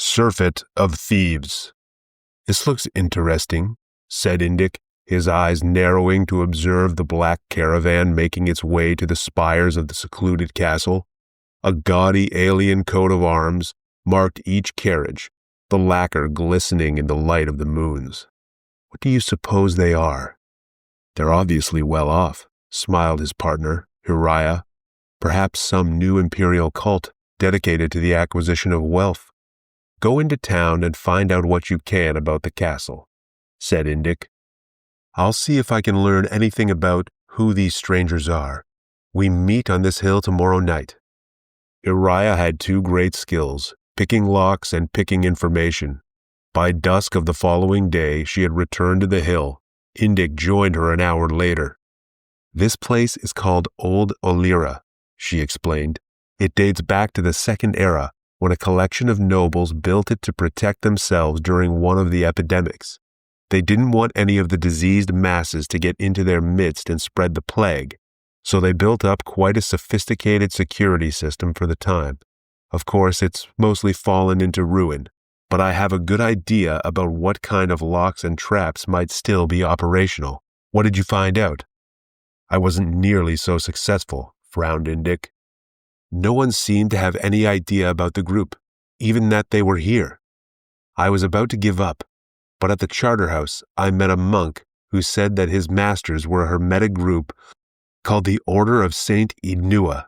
Surfeit of Thieves. "This looks interesting," said Indic, his eyes narrowing to observe the black caravan making its way to the spires of the secluded castle. A gaudy alien coat of arms marked each carriage, the lacquer glistening in the light of the moons. "What do you suppose they are?" "They're obviously well off," smiled his partner, Uriah. "Perhaps some new imperial cult dedicated to the acquisition of wealth. Go into town and find out what you can about the castle," said Indic. "I'll see if I can learn anything about who these strangers are. We meet on this hill tomorrow night." Uriah had two great skills, picking locks and picking information. By dusk of the following day, she had returned to the hill. Indic joined her an hour later. "This place is called Old Olira," she explained. "It dates back to the Second Era, when a collection of nobles built it to protect themselves during one of the epidemics. They didn't want any of the diseased masses to get into their midst and spread the plague, so they built up quite a sophisticated security system for the time. Of course, it's mostly fallen into ruin, but I have a good idea about what kind of locks and traps might still be operational." "What did you find out?" "I wasn't nearly so successful," frowned Indic. "No one seemed to have any idea about the group, even that they were here. I was about to give up, but at the Charterhouse I met a monk who said that his masters were a hermetic group called the Order of Saint Inua.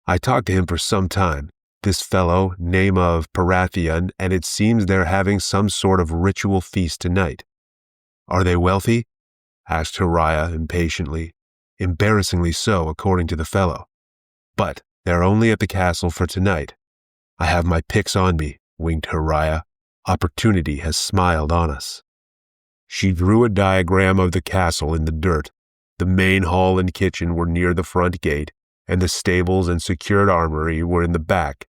I talked to him for some time, this fellow, name of Parathion, and it seems they're having some sort of ritual feast tonight." "Are they wealthy?" asked Uriah impatiently. "Embarrassingly so, according to the fellow. But they're only at the castle for tonight." "I have my picks on me," winked Uriah. "Opportunity has smiled on us." She drew a diagram of the castle in the dirt. The main hall and kitchen were near the front gate, and the stables and secured armory were in the back.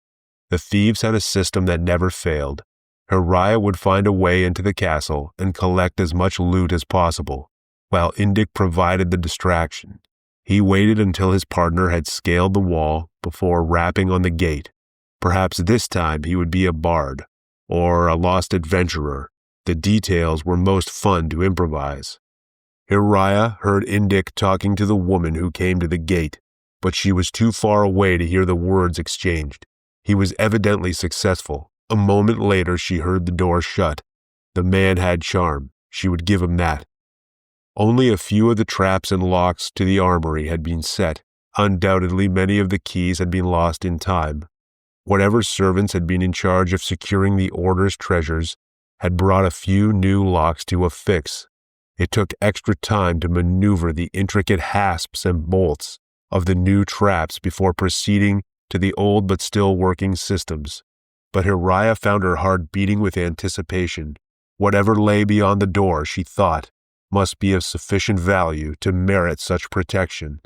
The thieves had a system that never failed. Uriah would find a way into the castle and collect as much loot as possible, while Indic provided the distraction. He waited until his partner had scaled the wall before rapping on the gate. Perhaps this time he would be a bard, or a lost adventurer. The details were most fun to improvise. Uriah heard Indic talking to the woman who came to the gate, but she was too far away to hear the words exchanged. He was evidently successful. A moment later she heard the door shut. The man had charm. She would give him that. Only a few of the traps and locks to the armory had been set. Undoubtedly many of the keys had been lost in time. Whatever servants had been in charge of securing the Order's treasures had brought a few new locks to a fix. It took extra time to maneuver the intricate hasps and bolts of the new traps before proceeding to the old but still working systems. But Uriah found her heart beating with anticipation. Whatever lay beyond the door, she thought, must be of sufficient value to merit such protection.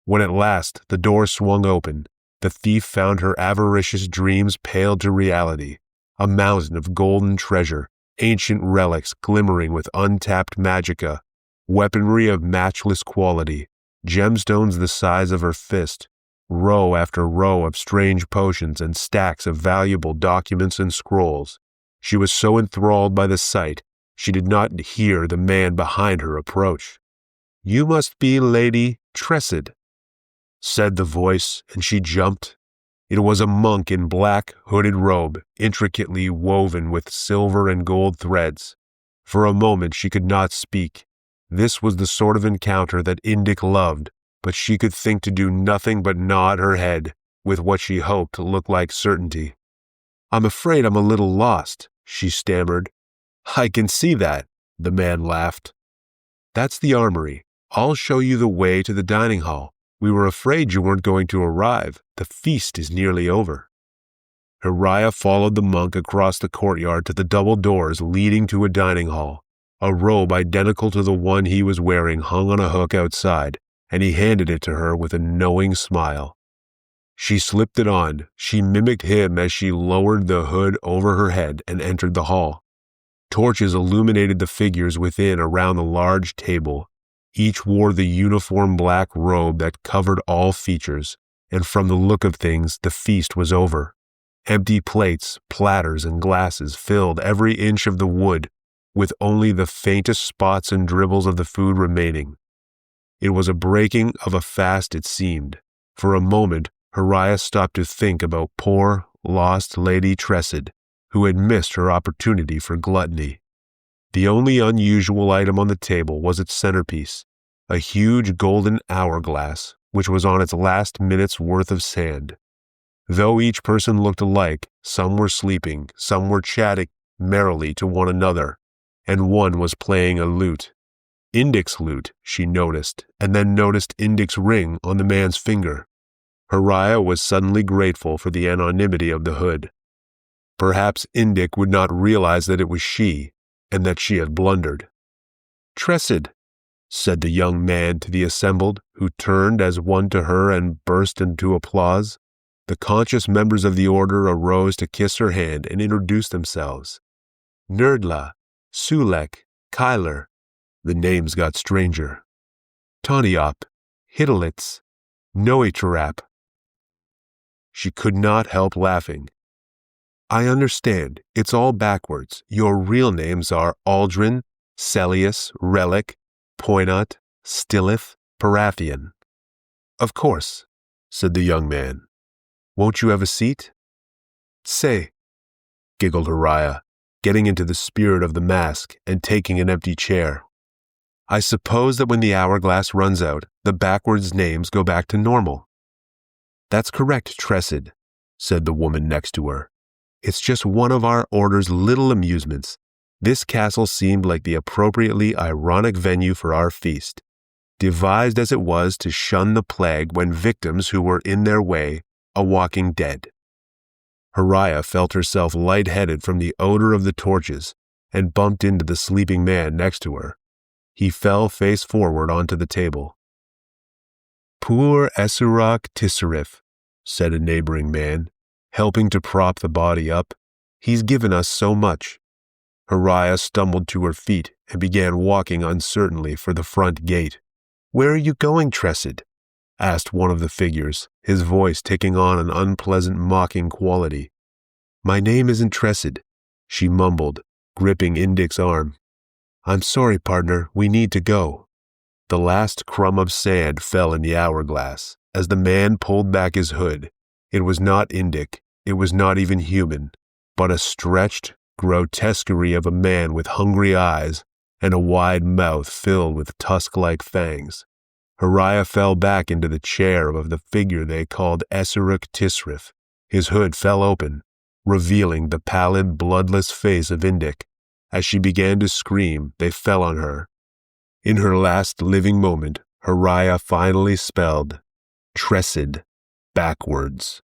When at last the door swung open, the thief found her avaricious dreams paled to reality. A mountain of golden treasure, ancient relics glimmering with untapped magicka, weaponry of matchless quality, gemstones the size of her fist, row after row of strange potions and stacks of valuable documents and scrolls. She was so enthralled by the sight, she did not hear the man behind her approach. "You must be Lady Tressid," said the voice, and she jumped. It was a monk in black, hooded robe, intricately woven with silver and gold threads. For a moment she could not speak. This was the sort of encounter that Indic loved, but she could think to do nothing but nod her head, with what she hoped looked like certainty. "I'm afraid I'm a little lost," she stammered. "I can see that," the man laughed. "That's the armory. I'll show you the way to the dining hall. We were afraid you weren't going to arrive. The feast is nearly over." Uriah followed the monk across the courtyard to the double doors leading to a dining hall. A robe identical to the one he was wearing hung on a hook outside, and he handed it to her with a knowing smile. She slipped it on. She mimicked him as she lowered the hood over her head and entered the hall. Torches illuminated the figures within around the large table. Each wore the uniform black robe that covered all features, and from the look of things, the feast was over. Empty plates, platters, and glasses filled every inch of the wood, with only the faintest spots and dribbles of the food remaining. It was a breaking of a fast, it seemed. For a moment, Hariah stopped to think about poor, lost Lady Tressid, who had missed her opportunity for gluttony. The only unusual item on the table was its centerpiece, a huge golden hourglass, which was on its last minute's worth of sand. Though each person looked alike, some were sleeping, some were chatting merrily to one another, and one was playing a lute. Indic's lute, she noticed, and then noticed Indic's ring on the man's finger. Hariah was suddenly grateful for the anonymity of the hood. Perhaps Indic would not realize that it was she, and that she had blundered. "Tressid," said the young man to the assembled, who turned as one to her and burst into applause. The conscious members of the order arose to kiss her hand and introduce themselves. Nerdla, Sulek, Kyler. The names got stranger. Toniop, Hiddlitz, Noetarap. She could not help laughing. "I understand. It's all backwards. Your real names are Aldrin, Celius, Relic, Poinot, Stillith, Parathian." "Of course," said the young man. "Won't you have a seat?" "Say," giggled Hariah, getting into the spirit of the mask and taking an empty chair. "I suppose that when the hourglass runs out, the backwards names go back to normal." "That's correct, Tressid," said the woman next to her. "It's just one of our order's little amusements. This castle seemed like the appropriately ironic venue for our feast, devised as it was to shun the plague when victims who were in their way a walking dead." Hariah felt herself lightheaded from the odor of the torches and bumped into the sleeping man next to her. He fell face forward onto the table. "Poor Esurak Tisserif," said a neighboring man, helping to prop the body up. "He's given us so much." Hariah stumbled to her feet and began walking uncertainly for the front gate. "Where are you going, Tressid?" asked one of the figures, his voice taking on an unpleasant mocking quality. "My name isn't Tressid," she mumbled, gripping Indic's arm. "I'm sorry, partner, we need to go." The last crumb of sand fell in the hourglass as the man pulled back his hood. It was not Indic, it was not even human, but a stretched grotesquerie of a man with hungry eyes and a wide mouth filled with tusk-like fangs. Hariah fell back into the chair of the figure they called Esurak Tisrif. His hood fell open, revealing the pallid, bloodless face of Indic. As she began to scream, they fell on her. In her last living moment, Hariah finally spelled Tressid backwards.